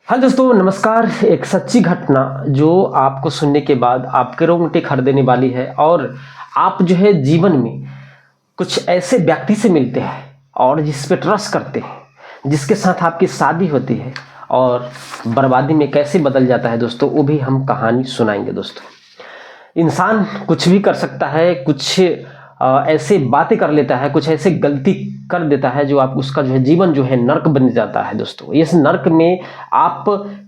हाँ दोस्तों नमस्कार। एक सच्ची घटना जो आपको सुनने के बाद आपके रोंगटे खड़े देने वाली है और आप जो है जीवन में कुछ ऐसे व्यक्ति से मिलते हैं और जिस पे ट्रस्ट करते हैं, जिसके साथ आपकी शादी होती है और बर्बादी में कैसे बदल जाता है दोस्तों, वो भी हम कहानी सुनाएंगे दोस्तों। इंसान कुछ भी कर सकता है, कुछ ऐसे बातें कर लेता है, कुछ ऐसे गलती कर देता है जो आप उसका जो है जीवन जो है नर्क बन जाता है दोस्तों। इस नर्क में आप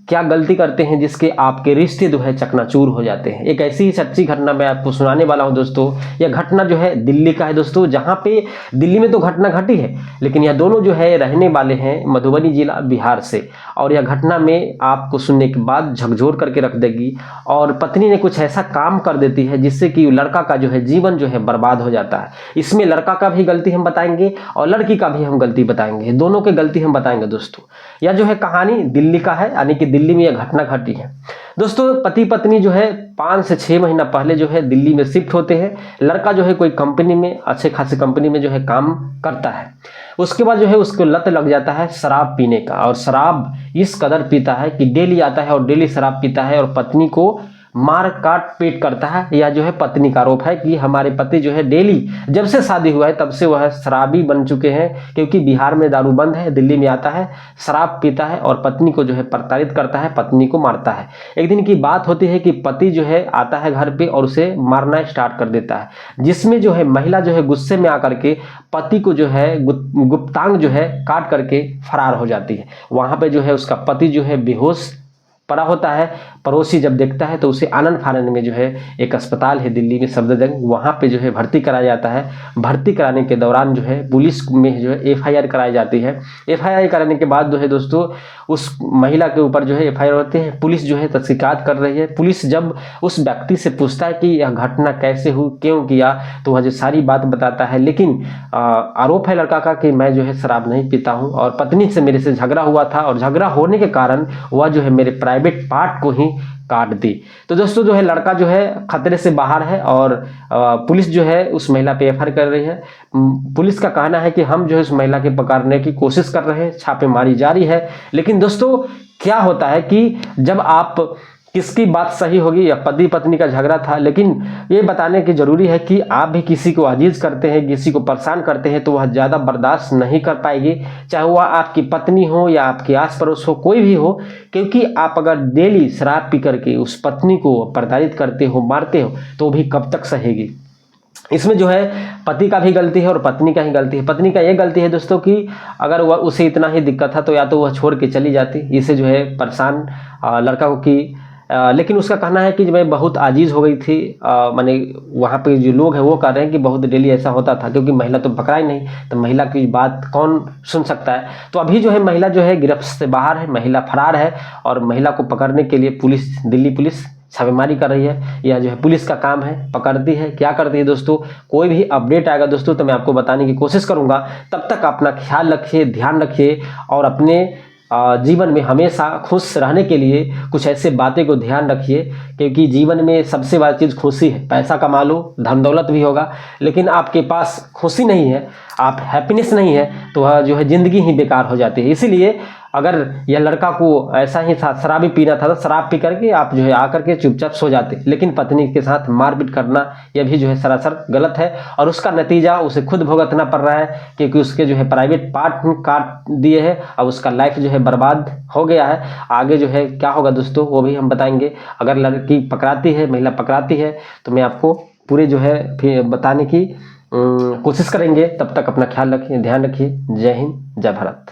क्या गलती करते हैं जिसके आपके रिश्ते जो है चकनाचूर हो जाते हैं। एक ऐसी ही सच्ची घटना मैं आपको सुनाने वाला हूं दोस्तों। यह घटना जो है दिल्ली का है दोस्तों, जहां पे दिल्ली में तो घटना घटी है लेकिन यह दोनों जो है रहने वाले हैं मधुबनी जिला बिहार से। और यह घटना में आपको सुनने के बाद झकझोर करके रख देगी और पत्नी ने कुछ ऐसा काम कर देती है जिससे कि लड़का का जो है जीवन जो है बर्बाद हो जाता है। इसमें लड़का का भी गलती हम बताएंगे और लड़की का भी हम गलती बताएंगे, दोनों के गलती हम बताएंगे दोस्तों। यह जो है कहानी दिल्ली का है, यानी कि दिल्ली में यह घटना घटी है दोस्तों। पति पत्नी जो है 5 से 6 महीना पहले जो है दिल्ली में शिफ्ट होते हैं। लड़का जो है कोई कंपनी में, अच्छे खासी कंपनी में जो है काम करता है। उसके बाद जो है उसको लत लग जाता है शराब पीने का, और शराब इस कदर पीता है कि डेली आता है और डेली शराब पीता है और पत्नी को मार काट पेट करता है। यह जो है पत्नी का आरोप है कि हमारे पति जो है डेली, जब से शादी हुआ है तब से वह शराबी बन चुके हैं, क्योंकि बिहार में दारू बंद है, दिल्ली में आता है, शराब पीता है और पत्नी को जो है प्रताड़ित करता है, पत्नी को मारता है। एक दिन की बात होती है कि पति जो है आता है घर पे और उसे मारना स्टार्ट कर देता है, जिसमें जो है महिला जो है गुस्से में आकर के पति को जो है गुप्तांग जो है काट करके फरार हो जाती है। वहां पे जो है उसका पति जो है बेहोश पड़ा होता है। पड़ोसी जब देखता है तो उसे आनंद फानंद में जो है एक अस्पताल है दिल्ली में सफदरजंग, वहाँ पे जो है भर्ती कराया जाता है। भर्ती कराने के दौरान जो है पुलिस में जो है एफआईआर कराई जाती है। एफआईआर कराने के बाद जो है दोस्तों उस महिला के ऊपर जो है एफआईआर होते हैं। पुलिस जो है तहकीकात कर रही है। पुलिस जब उस व्यक्ति से पूछता है कि यह घटना कैसे हुई, क्यों किया, तो वह जो सारी बात बताता है। लेकिन आरोप है लड़का का कि मैं जो है शराब नहीं पीता हूँ और पत्नी से मेरे से झगड़ा हुआ था और झगड़ा होने के कारण वह जो है मेरे प्राइवेट पार्ट को ही काट दी। तो दोस्तों जो है लड़का जो है खतरे से बाहर है और पुलिस जो है उस महिला पे एफआईआर कर रही है। पुलिस का कहना है कि हम जो है उस महिला के पकड़ने की कोशिश कर रहे हैं, छापेमारी जारी है। लेकिन दोस्तों क्या होता है कि जब आप किसकी बात सही होगी, या पति पत्नी का झगड़ा था, लेकिन ये बताने की जरूरी है कि आप भी किसी को अजीज करते हैं, किसी को परेशान करते हैं तो वह ज़्यादा बर्दाश्त नहीं कर पाएगी, चाहे वह आपकी पत्नी हो या आपके आस पड़ोस हो, कोई भी हो। क्योंकि आप अगर डेली शराब पी करके उस पत्नी को प्रताड़ित करते हो, मारते हो, तो भी कब तक सहेगी। इसमें जो है पति का भी गलती है और पत्नी का ही गलती है। पत्नी का ये गलती है दोस्तों कि अगर वह उसे इतना ही दिक्कत था तो या तो वह छोड़ के चली जाती, इसे जो है परेशान लड़का को की। लेकिन उसका कहना है कि मैं बहुत आजीज हो गई थी। माने वहाँ पे जो लोग हैं वो कह रहे हैं कि बहुत डेली ऐसा होता था, क्योंकि महिला तो पकड़ा ही नहीं, तो महिला की बात कौन सुन सकता है। तो अभी जो है महिला जो है गिरफ्त से बाहर है, महिला फरार है और महिला को पकड़ने के लिए पुलिस, दिल्ली पुलिस छापेमारी कर रही है। यह जो है पुलिस का काम है, पकड़ती है, क्या करती है दोस्तों। कोई भी अपडेट आएगा दोस्तों तो मैं आपको बताने की कोशिश करूंगा। तब तक अपना ख्याल रखिए, ध्यान रखिए और अपने जीवन में हमेशा खुश रहने के लिए कुछ ऐसे बातें को ध्यान रखिए, क्योंकि जीवन में सबसे बड़ी चीज़ खुशी है। पैसा कमा लो, धन दौलत भी होगा, लेकिन आपके पास खुशी नहीं है, आप हैप्पीनेस नहीं है, तो वह जो है ज़िंदगी ही बेकार हो जाती है। इसीलिए अगर यह लड़का को ऐसा ही था, शराबी पीना था, तो शराब पी करके आप जो है आकर के चुपचाप सो जाते, लेकिन पत्नी के साथ मारपीट करना यह भी जो है सरासर गलत है और उसका नतीजा उसे खुद भुगतना पड़ रहा है, क्योंकि उसके जो है प्राइवेट पार्ट काट दिए हैं। अब उसका लाइफ जो है बर्बाद हो गया है। आगे जो है क्या होगा दोस्तों वो भी हम बताएंगे। अगर लड़की पकड़ाती है, महिला पकड़ाती है, तो मैं आपको पूरे जो है फिर बताने की कोशिश करेंगे। तब तक अपना ख्याल रखिए, ध्यान रखिए। जय हिंद, जय भारत।